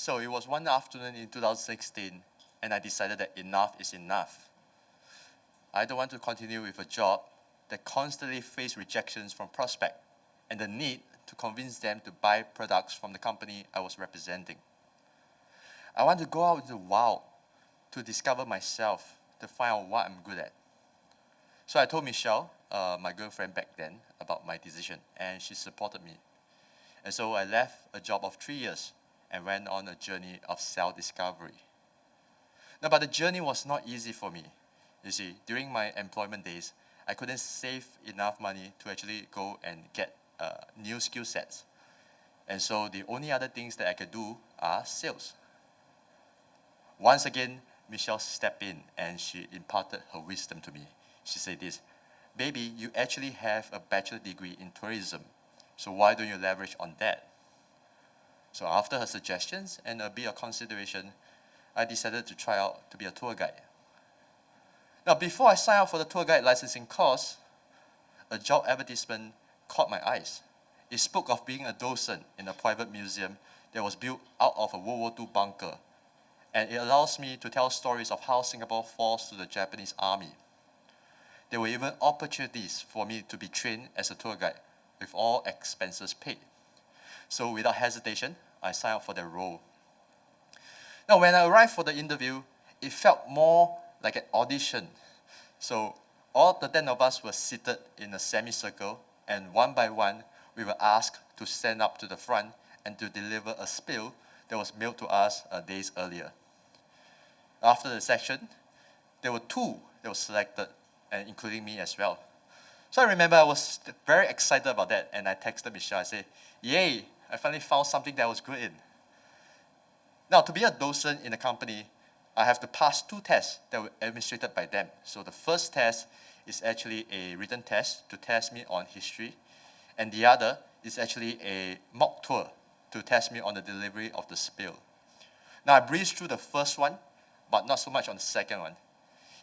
So it was one afternoon in 2016, and I decided that enough is enough. I don't want to continue with a job that constantly faced rejections from prospects and the need to convince them to buy products from the company I was representing. I want to go out into the wild to discover myself, to find out what I'm good at. So I told Michelle, my girlfriend back then, about my decision, and she supported me. And so I left a job of 3 years and went on a journey of self-discovery. Now, but the journey was not easy for me. You see, during my employment days, I couldn't save enough money to actually go and get new skill sets. And so the only other things that I could do are sales. Once again, Michelle stepped in and she imparted her wisdom to me. She said this, "Baby, you actually have a bachelor degree in tourism, so why don't you leverage on that?" So after her suggestions and a bit of consideration, I decided to try out to be a tour guide. Now, before I signed up for the tour guide licensing course, a job advertisement caught my eyes. It spoke of being a docent in a private museum that was built out of a World War II bunker, and it allows me to tell stories of how Singapore falls to the Japanese army. There were even opportunities for me to be trained as a tour guide with all expenses paid. So without hesitation, I signed up for that role. Now, when I arrived for the interview, it felt more like an audition. So all the 10 of us were seated in a semicircle, and one by one, we were asked to stand up to the front and to deliver a spiel that was mailed to us days earlier. After the section, there were 2 that were selected, and including me as well. So I remember I was very excited about that, and I texted Michelle. I said, "Yay, I finally found something that I was good in." Now, to be a docent in a company, I have to pass 2 tests that were administered by them. So the first test is actually a written test to test me on history, and the other is actually a mock tour to test me on the delivery of the spiel. Now, I breezed through the first one, but not so much on the second one.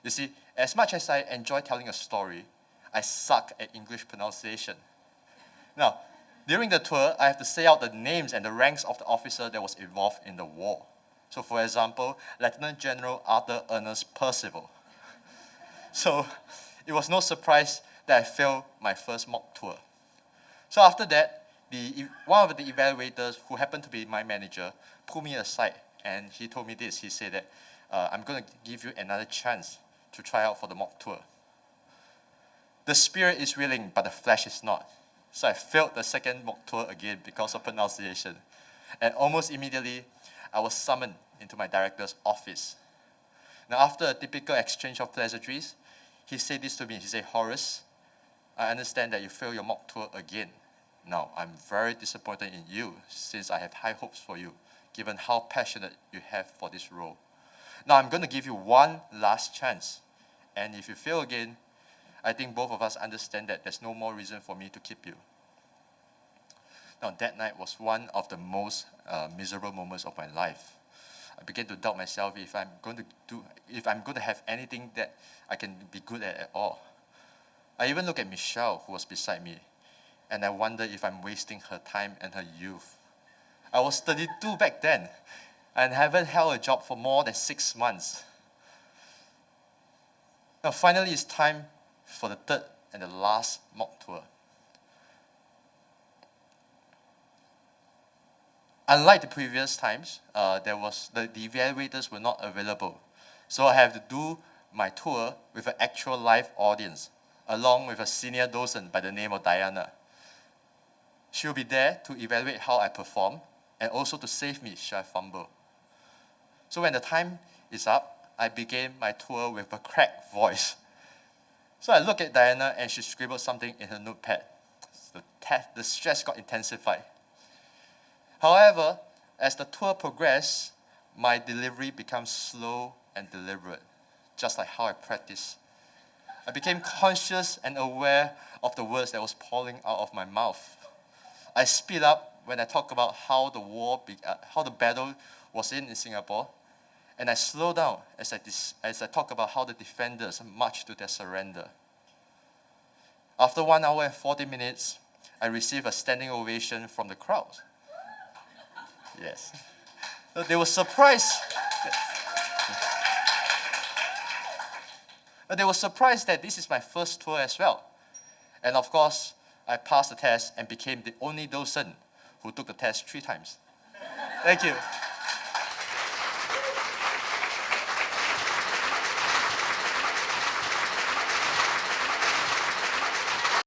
You see, as much as I enjoy telling a story, I suck at English pronunciation. Now, during the tour, I have to say out the names and the ranks of the officer that was involved in the war. So for example, Lieutenant General Arthur Ernest Percival. So it was no surprise that I failed my first mock tour. So after that, one of the evaluators, who happened to be my manager, pulled me aside and he told me this. He said that, "I'm going to give you another chance to try out for the mock tour. The spirit is willing, but the flesh is not." So I failed the second mock tour again because of pronunciation. And almost immediately, I was summoned into my director's office. Now, after a typical exchange of pleasantries, he said this to me. He said, "Horace, I understand that you failed your mock tour again. Now, I'm very disappointed in you since I have high hopes for you, given how passionate you have for this role. Now, I'm going to give you one last chance. And if you fail again, I think both of us understand that there's no more reason for me to keep you." Now, that night was one of the most miserable moments of my life. I began to doubt myself if I'm going to have anything that I can be good at all. I even looked at Michelle, who was beside me, and I wondered if I'm wasting her time and her youth. I was 32 back then, and haven't held a job for more than 6 months. Now, finally, it's time for the third and the last mock tour. Unlike the previous times, the evaluators were not available. So I have to do my tour with an actual live audience, along with a senior docent by the name of Diana. She'll be there to evaluate how I perform and also to save me should I fumble. So when the time is up, I began my tour with a cracked voice. So I looked at Diana and she scribbled something in her notepad. The stress got intensified. However, as the tour progressed, my delivery becomes slow and deliberate, just like how I practice. I became conscious and aware of the words that was pouring out of my mouth. I speed up when I talk about how the battle was in Singapore, and I slow down as I talk about how the defenders marched to their surrender. After 1 hour and 40 minutes, I received a standing ovation from the crowd. Yes. They were surprised. They were surprised that this is my first tour as well. And of course, I passed the test and became the only docent who took the test 3 times. Thank you.